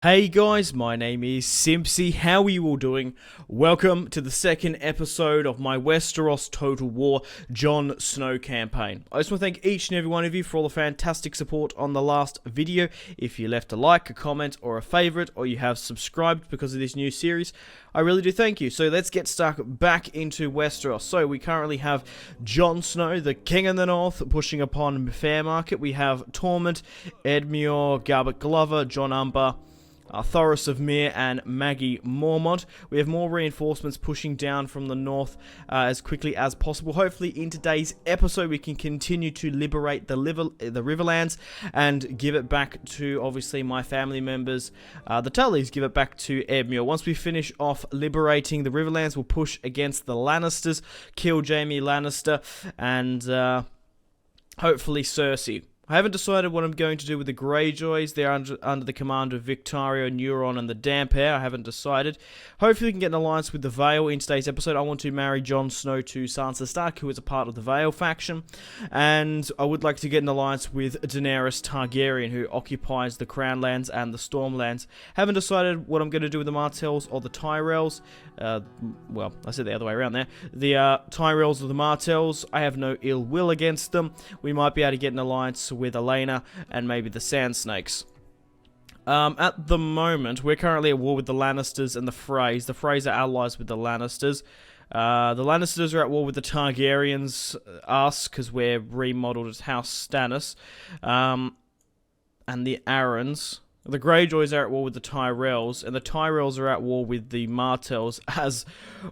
Hey guys, my name is Simpzy. How are you all doing? Welcome to the second episode of my Westeros Total War Jon Snow campaign. I just want to thank each and every one of you for all the fantastic support on the last video. If you left a like, a comment, or a favourite, or you have subscribed because of this new series, I really do thank you. So let's get stuck back into Westeros. So we currently have Jon Snow, the King in the North, pushing upon Fairmarket. We have Torment, Edmure, Garbett Glover, Jon Umber, Thoros of Myr, and Maggie Mormont. We have more reinforcements pushing down from the north as quickly as possible. Hopefully in today's episode we can continue to liberate the Riverlands and give it back to, obviously, my family members, the Tullys. Give it back to Edmure. Once we finish off liberating the Riverlands, we'll push against the Lannisters, kill Jaime Lannister, and hopefully Cersei. I haven't decided what I'm going to do with the Greyjoys. They're under the command of Victario, Neuron, and the Damphair. I haven't decided. Hopefully we can get an alliance with the Vale in today's episode. I want to marry Jon Snow to Sansa Stark, who is a part of the Vale faction. And I would like to get an alliance with Daenerys Targaryen, who occupies the Crown Lands and the Stormlands. Haven't decided what I'm going to do with the Martells or the Tyrells. Well, I said the other way around there. The Tyrells or the Martells, I have no ill will against them. We might be able to get an alliance with Elena and maybe the Sand Snakes. At the moment, we're currently at war with the Lannisters and the Freys. The Freys are allies with the Lannisters. The Lannisters are at war with the Targaryens, us, because we're remodeled as House Stannis. And the Arryns. The Greyjoys are at war with the Tyrells, and the Tyrells are at war with the Martells as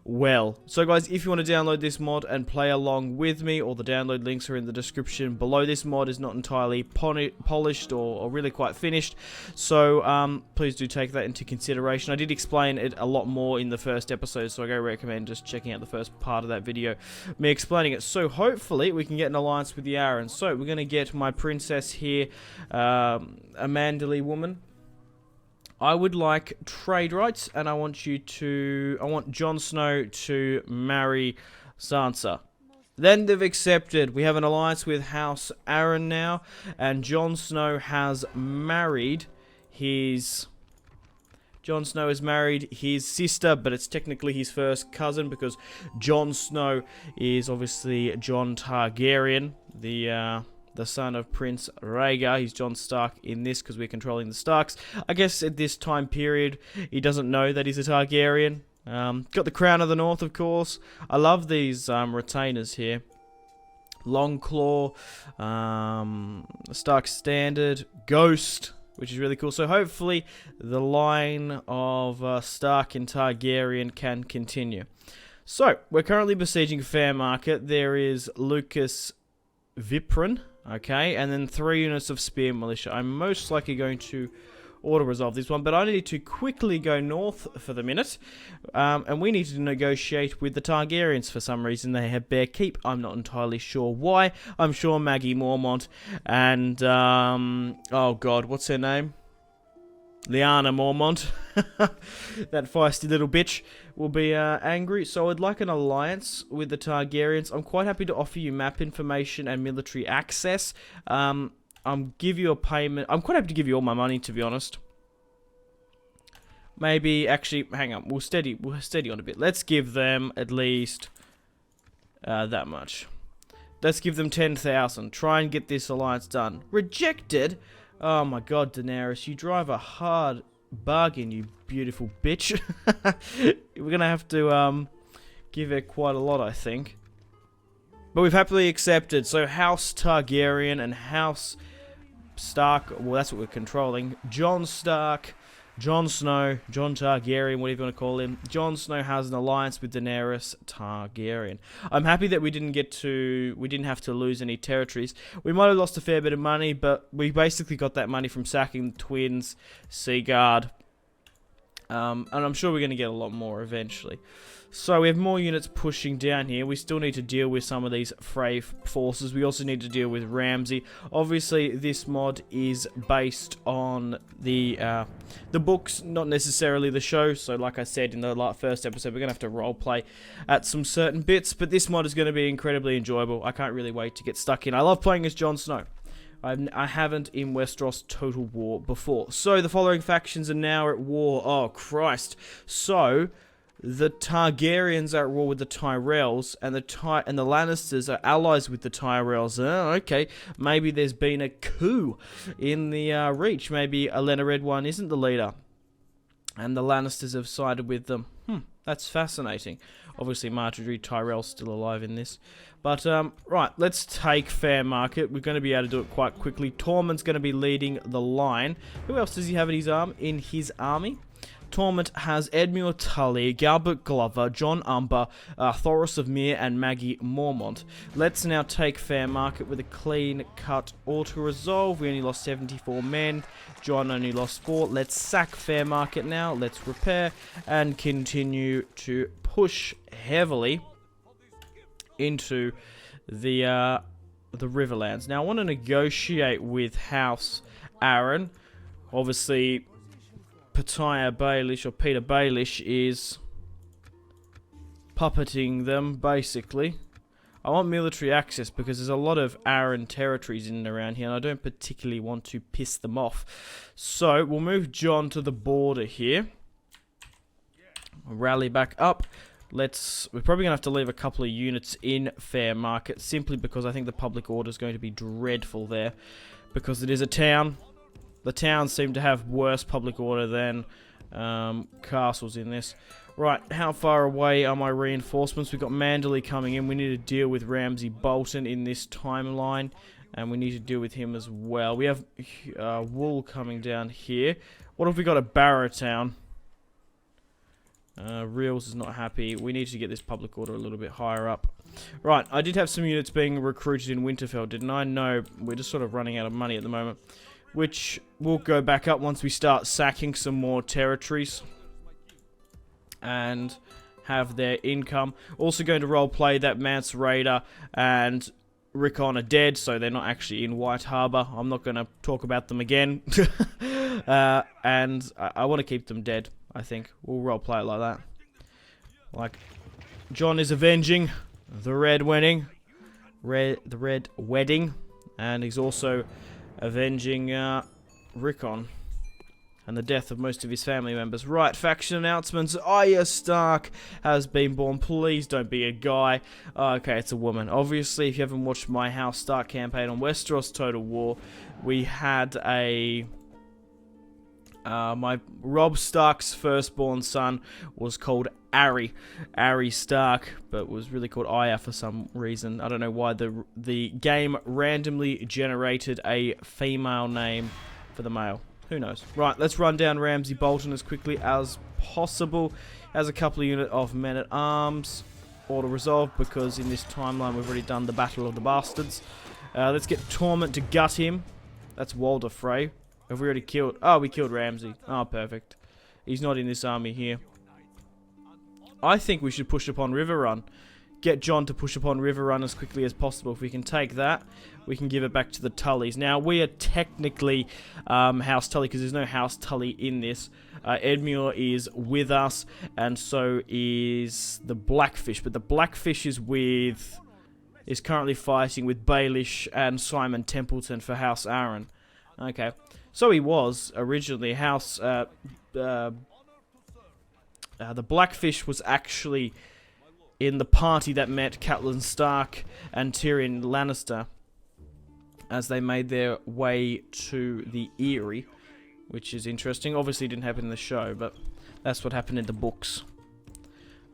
well. So guys, if you want to download this mod and play along with me, all the download links are in the description below. This mod is not entirely polished or really quite finished, so please do take that into consideration. I did explain it a lot more in the first episode, so I go recommend just checking out the first part of that video, me explaining it. So hopefully we can get an alliance with the Arryns. So we're going to get my princess here, a Manderly woman. I would like trade rights, and I want Jon Snow to marry Sansa. Then they've accepted. We have an alliance with House Arryn now, and Jon Snow has married his sister, but it's technically his first cousin because Jon Snow is obviously Jon Targaryen, the son of Prince Rhaegar. He's Jon Stark in this because we're controlling the Starks. I guess at this time period, he doesn't know that he's a Targaryen. Got the Crown of the North, of course. I love these retainers here. Longclaw, Stark Standard, Ghost, which is really cool. So hopefully the line of Stark and Targaryen can continue. So we're currently besieging Fairmarket. There is Lucas Viprin. Okay, and then 3 units of Spear Militia. I'm most likely going to auto-resolve this one, but I need to quickly go north for the minute, and we need to negotiate with the Targaryens for some reason. They have Bear Keep. I'm not entirely sure why. I'm sure Maggie Mormont and, oh god, what's her name? Lyanna Mormont, that feisty little bitch, will be angry. So I'd like an alliance with the Targaryens. I'm quite happy to offer you map information and military access. Give you a payment. I'm quite happy to give you all my money, to be honest. Maybe, actually, hang on. We'll steady on a bit. Let's give them at least that much. Let's give them 10,000. Try and get this alliance done. Rejected? Oh my god, Daenerys, you drive a hard bargain, you beautiful bitch. We're gonna have to give her quite a lot, I think. But we've happily accepted. So House Targaryen and House Stark, well, that's what we're controlling. Jon Stark, Jon Snow, Jon Targaryen, whatever you want to call him. Jon Snow has an alliance with Daenerys Targaryen. I'm happy that we didn't have to lose any territories. We might have lost a fair bit of money, but we basically got that money from sacking the Twins, Seaguard, and I'm sure we're going to get a lot more eventually. So we have more units pushing down here. We still need to deal with some of these Frey forces. We also need to deal with Ramsay. Obviously, this mod is based on the books, not necessarily the show. So like I said in the first episode, we're going to have to roleplay at some certain bits. But this mod is going to be incredibly enjoyable. I can't really wait to get stuck in. I love playing as Jon Snow. I haven't in Westeros Total War before. So the following factions are now at war. Oh, Christ. So the Targaryens are at war with the Tyrells, and the Lannisters are allies with the Tyrells. Oh, okay. Maybe there's been a coup in the Reach. Maybe Olenna Redwine isn't the leader, and the Lannisters have sided with them. That's fascinating. Obviously, Marjorie Tyrell's still alive in this. But, right, let's take Fair Market. We're going to be able to do it quite quickly. Tormund's going to be leading the line. Who else does he have in his army? Tormund has Edmure Tully, Galbert Glover, John Umber, Thoros of Mere, and Maggie Mormont. Let's now take Fair Market with a clean-cut auto-resolve. We only lost 74 men. John only lost 4. Let's sack Fair Market now. Let's repair and continue to push heavily into the Riverlands. Now, I want to negotiate with House Aaron. Obviously, Peter Baelish is puppeting them, basically. I want military access because there's a lot of Aaron territories in and around here, and I don't particularly want to piss them off. So, we'll move John to the border here. Rally back up. We're probably going to have to leave a couple of units in Fair Market, simply because I think the public order is going to be dreadful there, because it is a town. The towns seem to have worse public order than castles in this. Right, how far away are my reinforcements? We've got Manderley coming in. We need to deal with Ramsay Bolton in this timeline, and we need to deal with him as well. We have Wool coming down here. What have we got at Barrowtown? Reels is not happy. We need to get this public order a little bit higher up. Right, I did have some units being recruited in Winterfell, didn't I? No, we're just sort of running out of money at the moment, which will go back up once we start sacking some more territories and have their income. Also going to roleplay that Mance Raider and Rickon are dead, so they're not actually in White Harbour. I'm not going to talk about them again. And I want to keep them dead, I think. We'll roleplay it like that. Like, John is avenging the Red Wedding. The Red Wedding. And he's also avenging Rickon and the death of most of his family members. Right, faction announcements. Arya Stark has been born. Please don't be a guy. Okay, it's a woman. Obviously, if you haven't watched my House Stark campaign on Westeros Total War, we had my Robb Stark's firstborn son was called Arry Stark, but was really called Arya for some reason. I don't know why the game randomly generated a female name for the male. Who knows? Right, let's run down Ramsay Bolton as quickly as possible. Has a couple of units of men-at-arms. Auto-resolve, because in this timeline we've already done the Battle of the Bastards. Let's get Torment to gut him. That's Walder Frey. Have we already killed? Oh, we killed Ramsay. Oh, perfect. He's not in this army here. I think we should push upon Riverrun. Get John to push upon Riverrun as quickly as possible. If we can take that, we can give it back to the Tullys. Now, we are technically House Tully, because there's no House Tully in this. Edmure is with us, and so is the Blackfish. But the Blackfish is currently fighting with Baelish and Simon Templeton for House Aaron. Okay. So he was originally House... the Blackfish was actually in the party that met Catelyn Stark and Tyrion Lannister as they made their way to the Eyrie, which is interesting. Obviously it didn't happen in the show, but that's what happened in the books.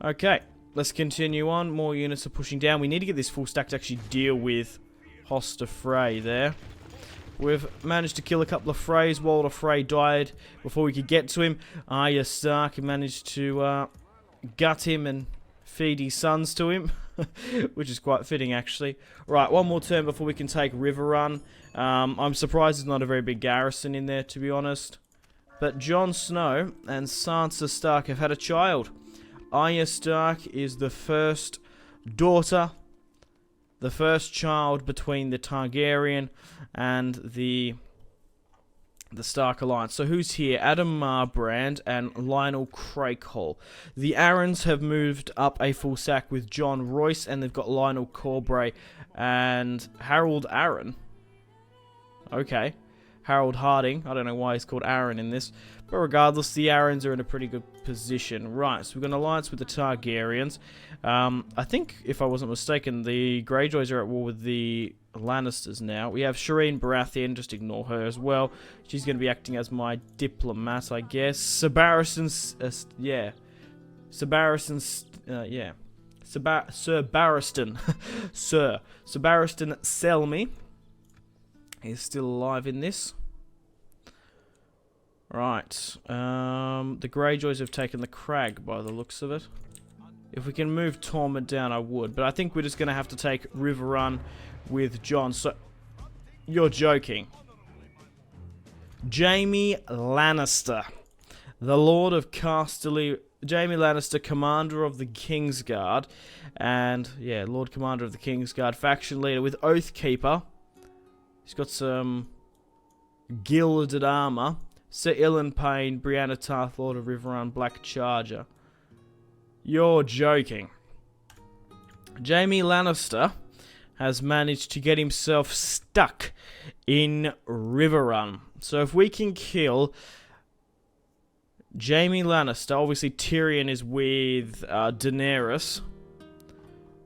Okay, let's continue on. More units are pushing down. We need to get this full stack to actually deal with Hoster Frey there. We've managed to kill a couple of Freys. Walder Frey died before we could get to him. Arya Stark managed to gut him and feed his sons to him, which is quite fitting, actually. Right, one more turn before we can take Riverrun. I'm surprised there's not a very big garrison in there, to be honest. But Jon Snow and Sansa Stark have had a child. Arya Stark is the first daughter, the first child between the Targaryen and the Stark Alliance. So who's here? Adam Marbrand and Lionel Crakehall. The Aarons have moved up a full sack with John Royce, and they've got Lionel Corbray and Harold Aaron. Okay. Harold Harding. I don't know why he's called Aaron in this. But regardless, the Aarons are in a pretty good position. Right, so we've got an alliance with the Targaryens. I think, if I wasn't mistaken, the Greyjoys are at war with the Lannisters now. We have Shireen Baratheon. Just ignore her as well. She's going to be acting as my diplomat, I guess. Sir Barristan... yeah. Sir Barristan... yeah. Sir Barristan. Sir Barristan Selmy is still alive in this. Right. The Greyjoys have taken the crag by the looks of it. If we can move Tormund down, I would. But I think we're just going to have to take River Run with Jon. So, you're joking. Jaime Lannister. The Lord of Casterly... Jaime Lannister, Commander of the Kingsguard. And, yeah, Lord Commander of the Kingsguard. Faction leader with Oathkeeper. He's got some gilded armor. Sir Ilan Payne, Brianna Tarth, Lord of Riverrun, Black Charger. You're joking. Jaime Lannister has managed to get himself stuck in Riverrun. So if we can kill Jaime Lannister, obviously Tyrion is with Daenerys.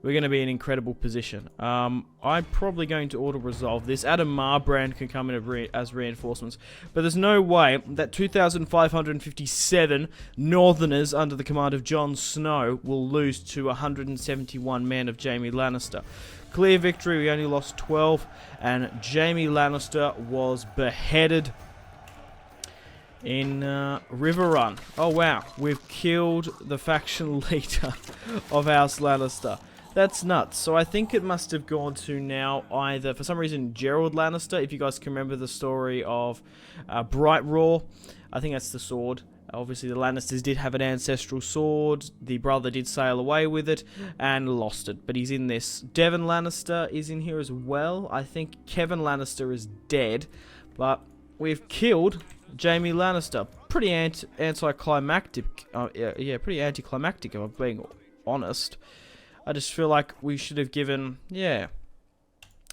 We're going to be in an incredible position. I'm probably going to auto-resolve this. Adam Marbrand can come in as reinforcements. But there's no way that 2,557 Northerners under the command of Jon Snow will lose to 171 men of Jaime Lannister. Clear victory, we only lost 12. And Jaime Lannister was beheaded in Riverrun. Oh wow, we've killed the faction leader of House Lannister. That's nuts. So I think it must have gone to now either, for some reason, Gerald Lannister, if you guys can remember the story of Bright Roar. I think that's the sword. Obviously, the Lannisters did have an ancestral sword. The brother did sail away with it and lost it, but he's in this. Devon Lannister is in here as well. I think Kevin Lannister is dead, but we've killed Jaime Lannister. Pretty anticlimactic. Yeah, pretty anticlimactic, if I'm being honest. I just feel like we should have given... Yeah.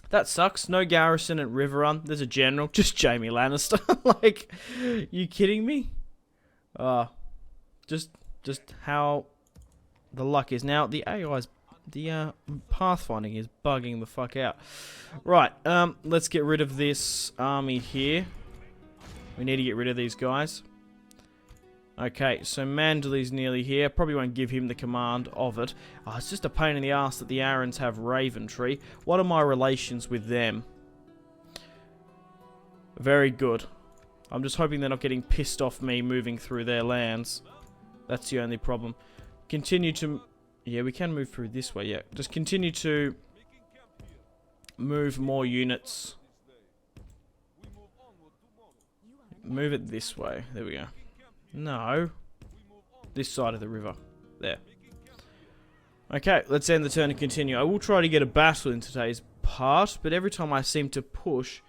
That sucks. No garrison at Riverrun. There's a general. Just Jaime Lannister. Like, you kidding me? Just how the luck is. Now, the AI's... The pathfinding is bugging the fuck out. Right, let's get rid of this army here. We need to get rid of these guys. Okay, so Manderley's nearly here. Probably won't give him the command of it. Oh, it's just a pain in the ass that the Aarons have Raventree. What are my relations with them? Very good. I'm just hoping they're not getting pissed off me moving through their lands. That's the only problem. Continue to... Yeah, we can move through this way, yeah. Just continue to move more units. Move it this way. There we go. No. This side of the river. There. Okay, let's end the turn and continue. I will try to get a battle in today's part, but every time I seem to push...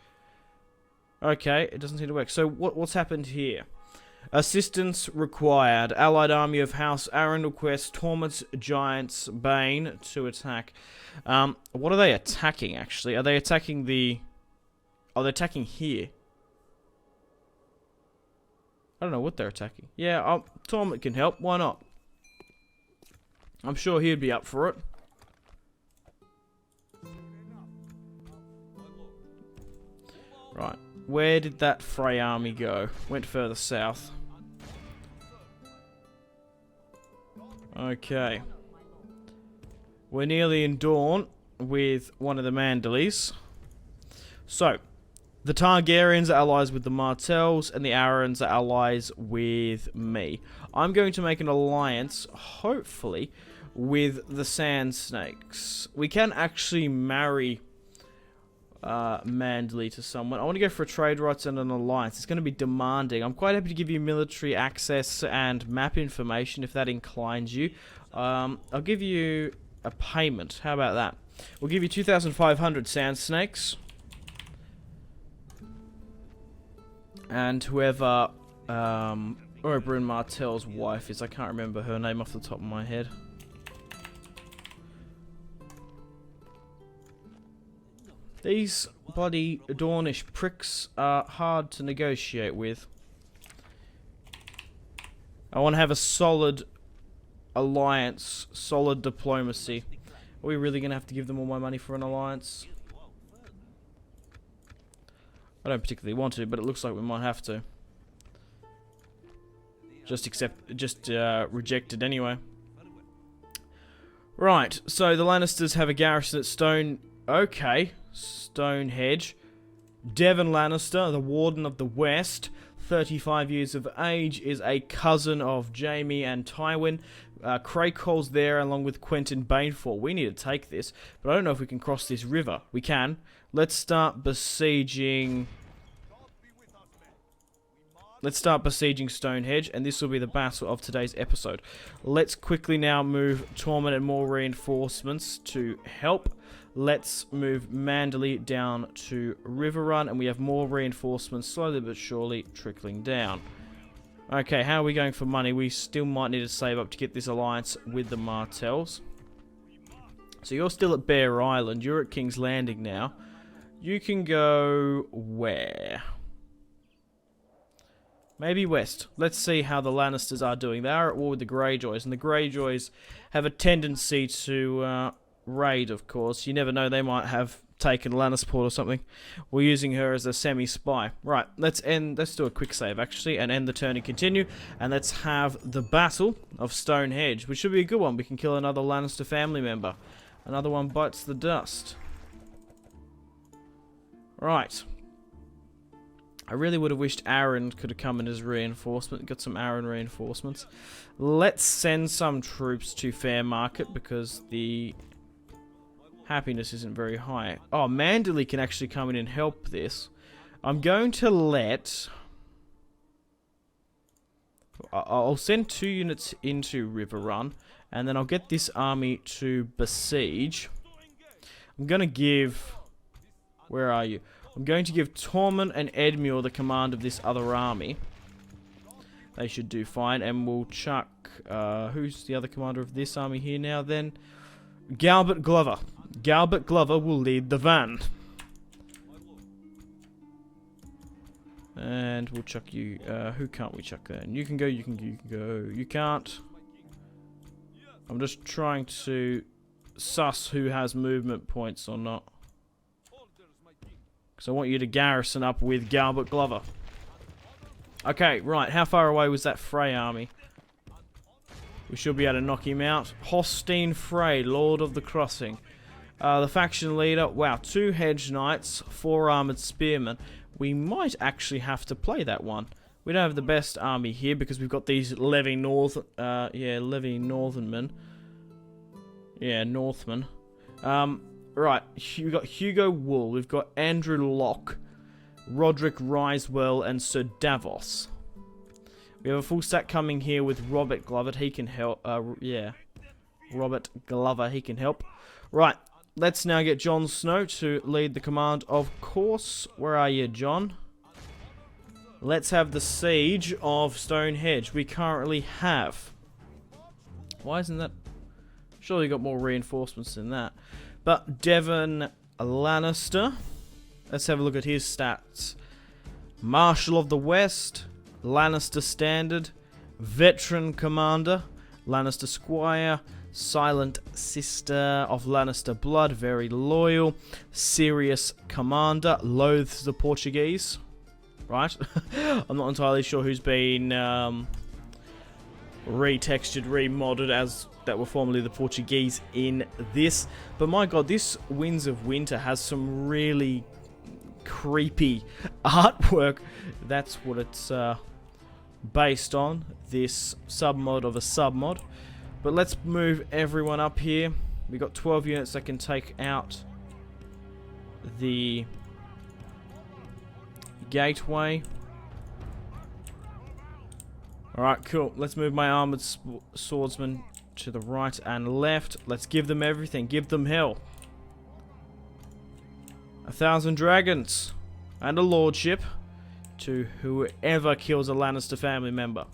Okay, it doesn't seem to work. So what's happened here? Assistance required. Allied army of House Arundel Quest, Tormund's Giants, Bane to attack. What are they attacking, actually? Are they attacking the... Oh, they're attacking here. I don't know what they're attacking. Yeah, Tormund can help. Why not? I'm sure he'd be up for it. Right. Where did that Frey army go? Went further south. Okay. We're nearly in Dawn with one of the Manderleys. So, the Targaryens are allies with the Martells, and the Aarons are allies with me. I'm going to make an alliance, hopefully, with the Sand Snakes. We can actually marry Manderley to someone. I want to go for trade rights and an alliance. It's going to be demanding. I'm quite happy to give you military access and map information if that inclines you. I'll give you a payment. How about that? We'll give you 2,500 Sand Snakes. And whoever Oberyn Martell's wife is, I can't remember her name off the top of my head. These bloody Dornish pricks are hard to negotiate with. I want to have a solid alliance, solid diplomacy. Are we really going to have to give them all my money for an alliance? I don't particularly want to, but it looks like we might have to. Just reject it anyway. Right, so the Lannisters have a garrison at Stonehenge. Devon Lannister, the Warden of the West, 35 years of age, is a cousin of Jaime and Tywin. Craighole's there along with Quentin Banefall. We need to take this, but I don't know if we can cross this river. We can. Let's start besieging... Stonehenge, and this will be the battle of today's episode. Let's quickly now move Tormund and more reinforcements to help. Let's move Manderley down to Riverrun, and we have more reinforcements slowly but surely trickling down. Okay, how are we going for money? We still might need to save up to get this alliance with the Martells. So you're still at Bear Island. You're at King's Landing now. You can go where? Maybe west. Let's see how the Lannisters are doing. They are at war with the Greyjoys, and the Greyjoys have a tendency to raid, of course. You never know, they might have taken Lannisport or something. We're using her as a semi-spy. Right, let's do a quick save, actually, and end the turn and continue. And let's have the Battle of Stonehenge, which should be a good one. We can kill another Lannister family member. Another one bites the dust. Right. I really would have wished Aaron could have come in as reinforcement. Got some Aaron reinforcements. Let's send some troops to Fairmarket because the happiness isn't very high. Oh, Manderley can actually come in and help this. I'm going to let... I'll send 2 units into Riverrun, and then I'll get this army to besiege. I'm going to give... Where are you? I'm going to give Tormund and Edmure the command of this other army. They should do fine, and we'll chuck... who's the other commander of this army here now, then? Galbert Glover. Galbert Glover will lead the van. And we'll chuck you... who can't we chuck then? You can go, you can go. You can't. I'm just trying to suss who has movement points or not. Because I want you to garrison up with Galbert Glover. Okay, right. How far away was that Frey army? We should be able to knock him out. Hostine Frey, Lord of the Crossing. The faction leader. Wow, 2 hedge knights, 4 armored spearmen. We might actually have to play that one. We don't have the best army here because we've got these Levy Northernmen. Yeah, Northmen. Right, we've got Hugo Wool, we've got Andrew Locke, Roderick Risewell, and Sir Davos. We have a full stack coming here with Robert Glover, he can help, Robert Glover, he can help. Right, let's now get Jon Snow to lead the command, of course. Where are you, Jon? Let's have the siege of Stonehenge. We currently have... Why isn't that... Surely got more reinforcements than that. But Devon Lannister, let's have a look at his stats. Marshal of the West, Lannister Standard, Veteran Commander, Lannister Squire, Silent Sister of Lannister Blood, very loyal, Serious Commander, loathes the Portuguese, right? I'm not entirely sure who's been retextured, remodded as... that were formerly the Portuguese in this. But my god, this Winds of Winter has some really creepy artwork. That's what it's based on, this submod of a submod. But let's move everyone up here. We've got 12 units that can take out the gateway. Alright, cool. Let's move my armored swordsman to the right and left. Let's give them everything. Give them hell. 1,000 dragons and a lordship to whoever kills a Lannister family member.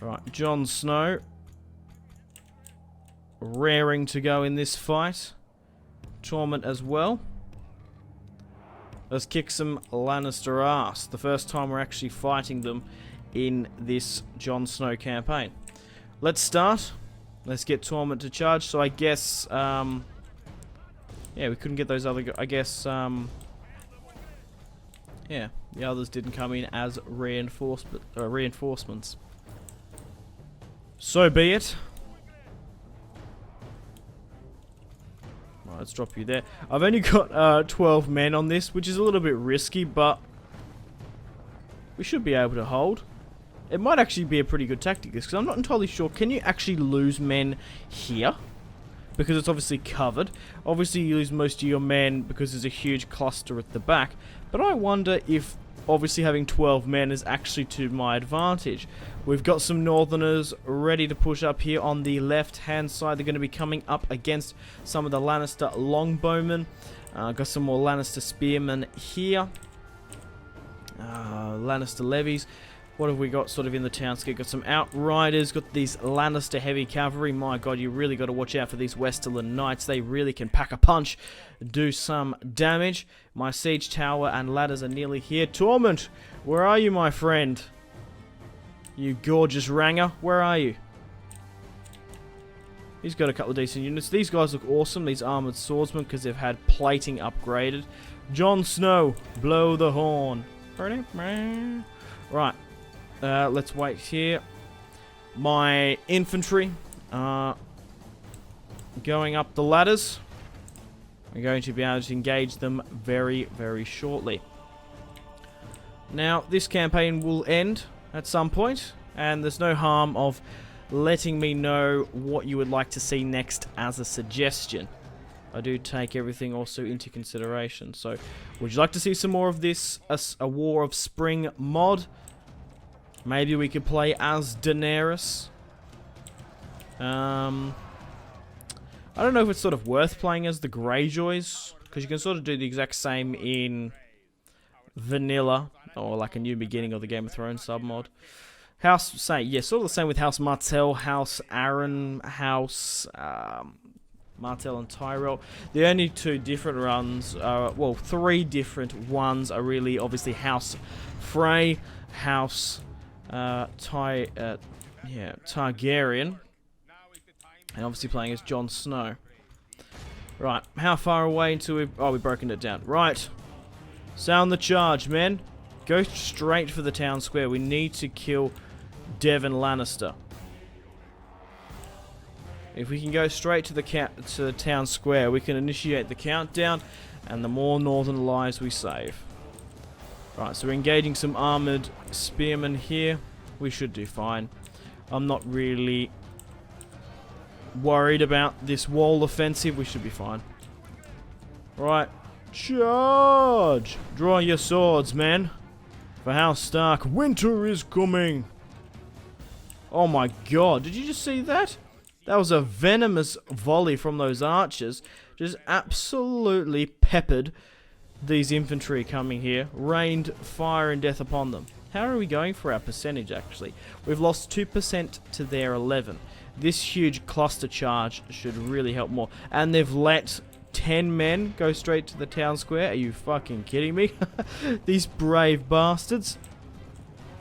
Alright, Jon Snow raring to go in this fight. Torment as well. Let's kick some Lannister ass. The first time we're actually fighting them in this Jon Snow campaign. Let's start. Let's get Torment to charge. So I guess, yeah, we couldn't get those other, I guess, yeah, the others didn't come in as reinforcements. So be it. Right, let's drop you there. I've only got 12 men on this, which is a little bit risky, but we should be able to hold. It might actually be a pretty good tactic, because I'm not entirely sure. Can you actually lose men here? Because it's obviously covered. Obviously, you lose most of your men because there's a huge cluster at the back. But I wonder if, obviously, having 12 men is actually to my advantage. We've got some Northerners ready to push up here on the left-hand side. They're going to be coming up against some of the Lannister longbowmen. Got some more Lannister spearmen here. Lannister levies. What have we got sort of in the townscape? Got some Outriders, got these Lannister heavy cavalry. My god, you really got to watch out for these Westerland Knights. They really can pack a punch, do some damage. My siege tower and ladders are nearly here. Torment, where are you, my friend? You gorgeous ranger, where are you? He's got a couple of decent units. These guys look awesome, these armored swordsmen, because they've had plating upgraded. Jon Snow, blow the horn. Right. Let's wait here. My infantry are going up the ladders. I'm going to be able to engage them very, very shortly. Now, this campaign will end at some point, and there's no harm of letting me know what you would like to see next as a suggestion. I do take everything also into consideration. So, would you like to see some more of this, a War of Spring mod? Maybe we could play as Daenerys. I don't know if it's sort of worth playing as the Greyjoys, because you can sort of do the exact same in vanilla, or like a New Beginning of the Game of Thrones sub-mod. House, yeah, sort of the same with House Martell, House Aaron, House Martell and Tyrell. The only two different runs, well, three different ones are really obviously House Frey, House Targaryen, and obviously playing as Jon Snow. Right, how far away until we've... Oh, we've broken it down. Right, sound the charge, men. Go straight for the town square. We need to kill Devon Lannister. If we can go straight to the town square, we can initiate the countdown, and the more northern lives we save. Right, so we're engaging some armored spearmen here. We should do fine. I'm not really worried about this wall offensive. We should be fine. Right, charge! Draw your swords, men. For House Stark, winter is coming. Oh my god, did you just see that? That was a venomous volley from those archers. Just absolutely peppered these infantry coming here. Rained fire and death upon them. How are we going for our percentage, actually? We've lost 2% to their 11. This huge cluster charge should really help more. And they've let 10 men go straight to the town square. Are you fucking kidding me? These brave bastards.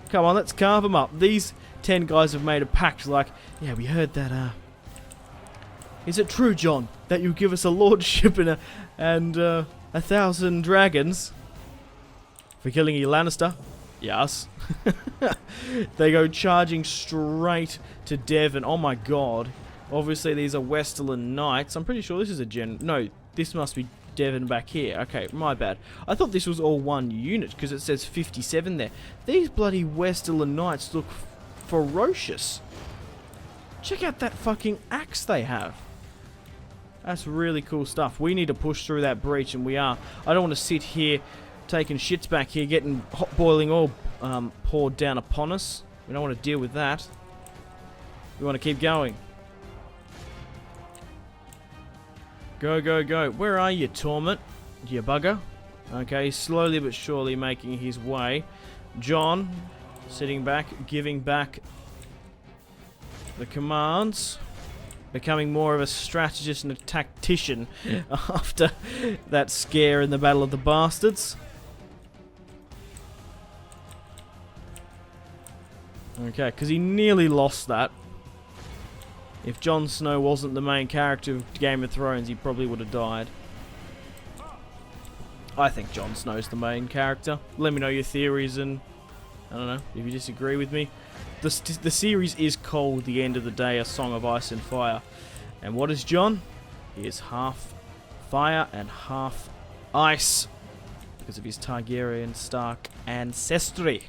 Come on, let's carve them up. These 10 guys have made a pact like, yeah, we heard that, is it true, John, that you give us a lordship and 1,000 dragons for killing you, Lannister? Yes. They go charging straight to Devon. Oh my god. Obviously these are Westerland Knights. I'm pretty sure this is a No, this must be Devon back here. Okay, my bad. I thought this was all one unit because it says 57 there. These bloody Westerland Knights look ferocious. Check out that fucking axe they have. That's really cool stuff. We need to push through that breach, and we are. I don't want to sit here taking shits back here, getting hot boiling oil poured down upon us. We don't want to deal with that. We want to keep going. Go, go, go. Where are you, Torment? You bugger. Okay, slowly but surely making his way. John, sitting back, giving back the commands. becoming more of a strategist and a tactician after that scare in the Battle of the Bastards. Okay, because he nearly lost that. If Jon Snow wasn't the main character of Game of Thrones, he probably would have died. I think Jon Snow's the main character. Let me know your theories, and I don't know if you disagree with me. The series is called The End of the Day, A Song of Ice and Fire. And what is Jon? He is half fire and half ice because of his Targaryen Stark ancestry.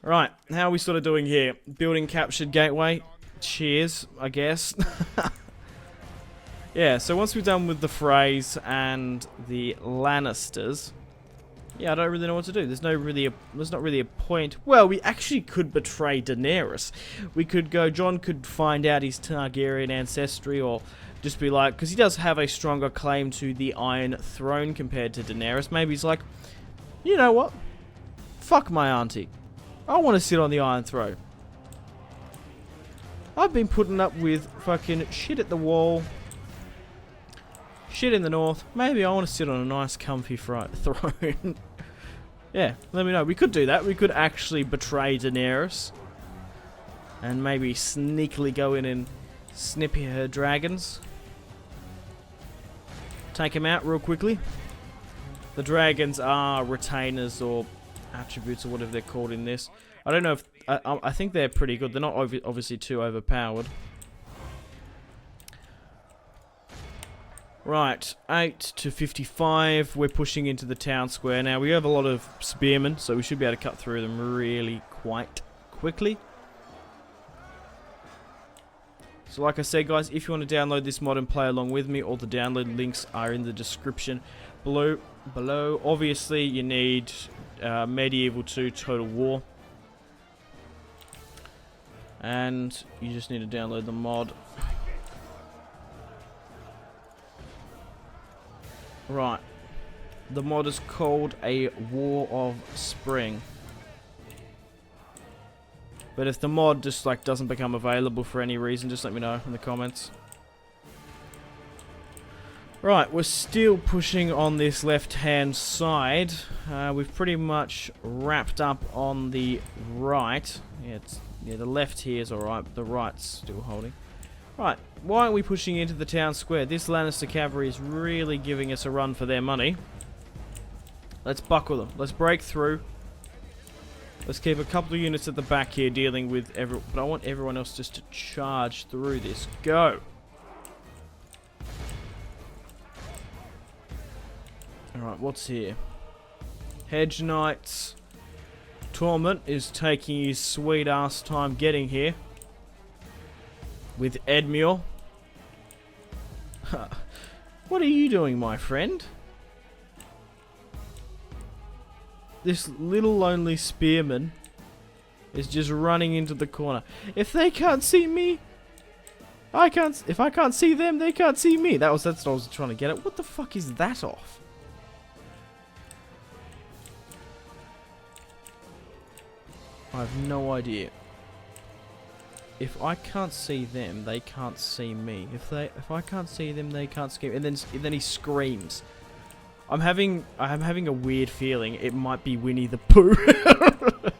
Right, how are we sort of doing here? Building captured gateway. Cheers, I guess. Yeah, so once we're done with the Freys and the Lannisters, yeah, I don't really know what to do. There's not really a point. Well, we actually could betray Daenerys. We could go. Jon could find out his Targaryen ancestry, or just be like, because he does have a stronger claim to the Iron Throne compared to Daenerys. Maybe he's like, you know what? Fuck my auntie. I want to sit on the Iron Throne. I've been putting up with fucking shit at the wall, shit in the north. Maybe I want to sit on a nice comfy throne. Yeah, let me know. We could do that. We could actually betray Daenerys and maybe sneakily go in and snip her dragons. Take them out real quickly. The dragons are retainers or attributes or whatever they're called in this. I don't know if... I think they're pretty good. They're not obviously too overpowered. Right, 8 to 55. We're pushing into the town square. Now, we have a lot of spearmen, so we should be able to cut through them really quite quickly. So like I said, guys, if you want to download this mod and play along with me, all the download links are in the description below. Obviously, you need Medieval 2 Total War. And you just need to download the mod. Right. The mod is called A War of Spring. But if the mod just like doesn't become available for any reason, just let me know in the comments. Right, we're still pushing on this left-hand side. We've pretty much wrapped up on the right. Yeah, the left here is alright, but the right's still holding. Right, why aren't we pushing into the town square? This Lannister cavalry is really giving us a run for their money. Let's buckle them. Let's break through. Let's keep a couple of units at the back here dealing with everyone. But I want everyone else just to charge through this. Go! Alright, what's here? Hedge Knights. Torment is taking his sweet ass time getting here. With Edmure. What are you doing, my friend? This little lonely spearman is just running into the corner. If they can't see me, I can't. If I can't see them, they can't see me. That's what I was trying to get at. What the fuck is that off? I have no idea. If I can't see them, they can't see me. If I can't see them, they can't see me. And then he screams. I'm having a weird feeling it might be Winnie the Pooh.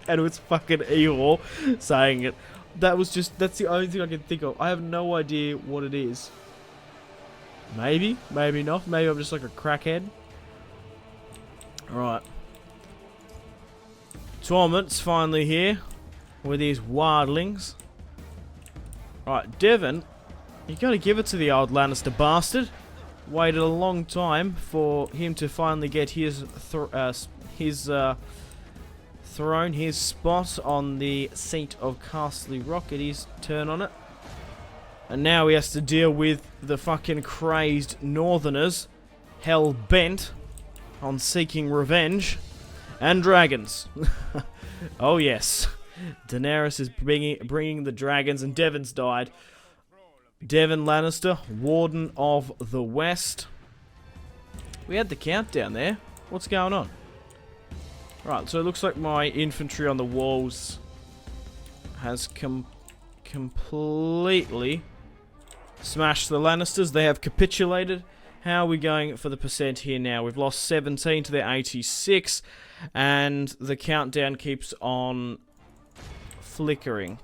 And it's fucking Eeyore saying it. That's the only thing I can think of. I have no idea what it is. Maybe, maybe not. Maybe I'm just like a crackhead. Alright. Torment's finally here with his wildlings. Right, Devon, you gotta give it to the old Lannister bastard. Waited a long time for him to finally get his throne, his spot on the seat of Castle Rock. It is turn on it. And now he has to deal with the fucking crazed Northerners, hell bent on seeking revenge. And dragons. Oh yes. Daenerys is bringing the dragons, and Devon's died. Devon Lannister, Warden of the West. We had the countdown there. What's going on? Right, so it looks like my infantry on the walls has completely smash the Lannisters. They have capitulated. How are we going for the percent here now? We've lost 17 to their 86, and the countdown keeps on flickering.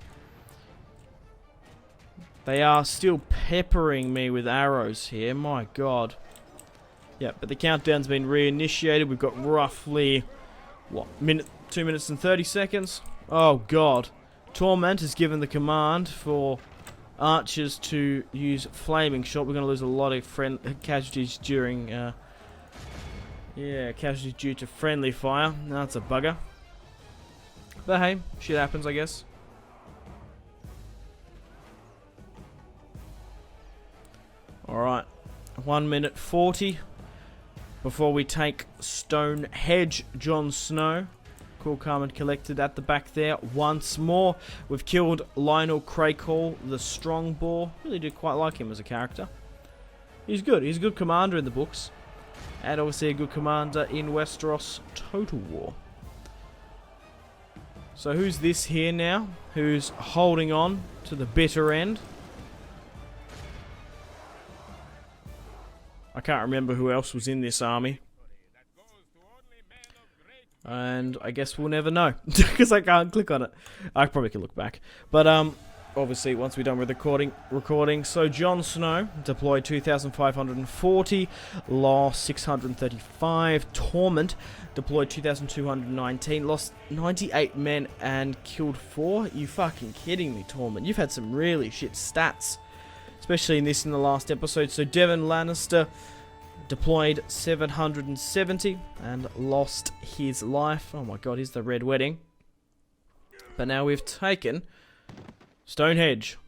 They are still peppering me with arrows here. My god. Yeah, but the countdown's been reinitiated. We've got roughly, what, 2 minutes and 30 seconds? Oh god. Torment has given the command for archers to use flaming shot. We're going to lose a lot of casualties during, casualties due to friendly fire. That's a bugger. But hey, shit happens, I guess. Alright, 1 minute 40 before we take Stonehenge. Jon Snow, cool, calm and collected at the back there once more. We've killed Lionel Crakehall, the Strongbow. Really do quite like him as a character. He's good. He's a good commander in the books. And obviously a good commander in Westeros Total War. So who's this here now? Who's holding on to the bitter end? I can't remember who else was in this army. And I guess we'll never know. Because I can't click on it. I probably can look back. But obviously once we're done with recording. So Jon Snow deployed 2,540. Lost 635. Torment deployed 2,219. Lost 98 men and killed 4. You fucking kidding me, Torment. You've had some really shit stats. Especially in the last episode. So Devon Lannister deployed 770 and lost his life. Oh my god, here's the Red Wedding. But now we've taken Stonehenge.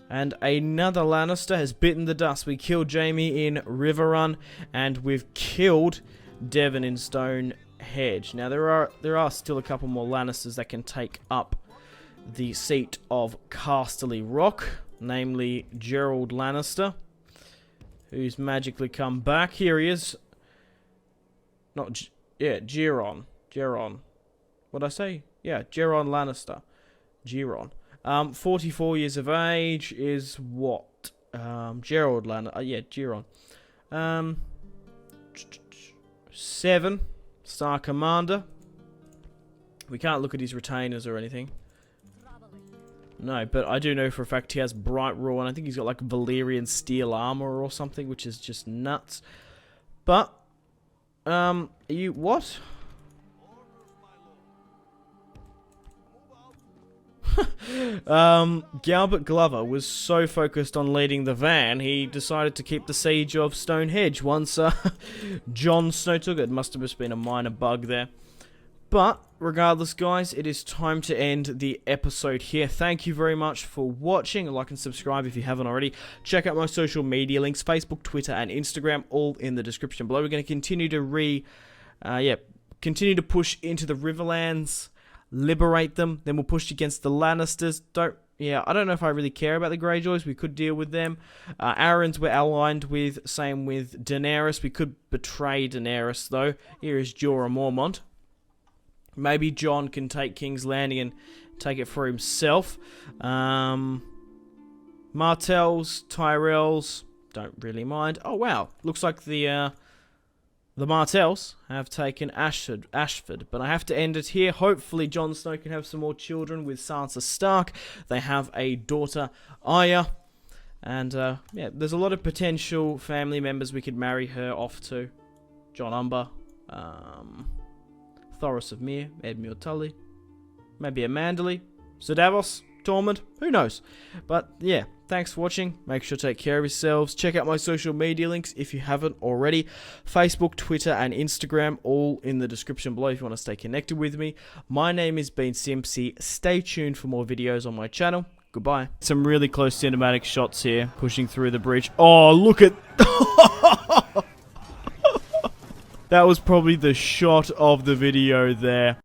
And another Lannister has bitten the dust. We killed Jaime in Riverrun, and we've killed Devon in Stonehenge. Now there are still a couple more Lannisters that can take up the seat of Casterly Rock. Namely, Gerald Lannister, who's magically come back. Here he is. Geron. What'd I say? Yeah, Geron Lannister. Geron. 44 years of age is what? Gerald Lannister. Geron. 7. Star Commander. We can't look at his retainers or anything. No, but I do know for a fact he has Bright Raw, and I think he's got like Valyrian steel armor or something, which is just nuts. But, what? Galbert Glover was so focused on leading the van, he decided to keep the siege of Stonehenge once, Jon Snow took it. Must have just been a minor bug there. But, regardless guys, it is time to end the episode here. Thank you very much for watching. Like and subscribe if you haven't already. Check out my social media links, Facebook, Twitter, and Instagram, all in the description below. We're going to continue to continue to push into the Riverlands, liberate them, then we'll push against the Lannisters. I don't know if I really care about the Greyjoys. We could deal with them. Arryns we're aligned with, same with Daenerys. We could betray Daenerys, though. Here is Jorah Mormont. Maybe Jon can take King's Landing and take it for himself. Martells, Tyrells, don't really mind. Oh wow, looks like the Martells have taken Ashford. But I have to end it here. Hopefully Jon Snow can have some more children with Sansa Stark. They have a daughter, Arya. And there's a lot of potential family members we could marry her off to. Jon Umber, Thoros of Myr, Edmure Tully, maybe a Manderley, Sir Davos, Tormund, who knows. But yeah, thanks for watching. Make sure to take care of yourselves. Check out my social media links if you haven't already. Facebook, Twitter, and Instagram, all in the description below if you want to stay connected with me. My name has been Simpzy. Stay tuned for more videos on my channel. Goodbye. Some really close cinematic shots here, pushing through the bridge. Oh, look at... That was probably the shot of the video there.